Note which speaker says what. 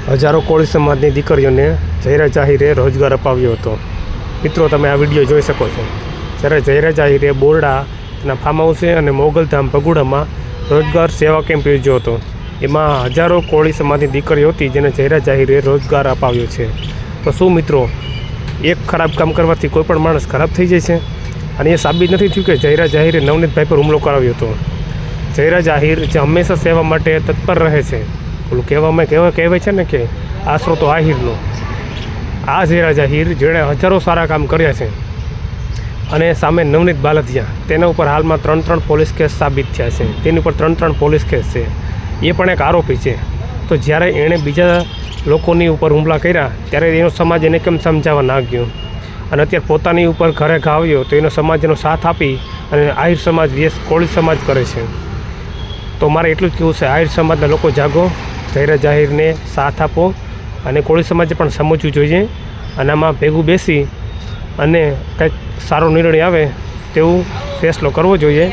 Speaker 1: હજારો કોળી સમાજની દીકરીઓને જયરા જાહીરે રોજગાર અપાવ્યો હતો। મિત્રો, તમે આ વિડીયો જોઈ શકો છો। જ્યારે જયરા જાહીરે બોરડાના ફાર્મ હાઉસે અને મોગલધામ ભગુડામાં રોજગાર સેવા કેમ્પ યોજ્યો હતો। એમાં હજારો કોળી સમાજની દીકરીઓ હતી જેને જયરા જાહીરે રોજગાર અપાવ્યો છે। તો શું મિત્રો, એક ખરાબ કામ કરવાથી કોઈ પણ માણસ ખરાબ થઈ જાય છે? અને એ સાબિત નથી થયું કે જયરા જાહીરે નવનીતભાઈ પર હુમલો કરાવ્યો હતો। જયરા જાહીર જે હંમેશા સેવા માટે તત્પર રહે છે, પેલું કહેવાય છે ને કે આશરો તો આહિરનો, આ જયરા જાહીર જેણે હજારો સારા કામ કર્યા છે અને સામે નવનીત બાલદિયા, તેના ઉપર હાલમાં 3 પોલીસ કેસ સાબિત થયા છે। તેની ઉપર 3 પોલીસ કેસ છે। એ પણ એક આરોપી છે। તો જ્યારે એણે બીજા લોકોની ઉપર હુમલા કર્યા ત્યારે એનો સમાજ એને કેમ સમજાવવા ના ગયો? અને અત્યારે પોતાની ઉપર ઘરે ઘા આવ્યો તો એનો સમાજ એનો સાથ આપી અને આહિર સમાજ કોળી સમાજ કરે છે। તો મારે એટલું જ કહેવું છે, આહિર સમાજના લોકો જાગો, જયરા જાહીરને સાથ આપો અને કોળી સમાજે પણ સમજવું જોઈએ અને આમાં ભેગું બેસી અને કંઈક સારો નિર્ણય આવે તેવું ફેસલો કરવો જોઈએ।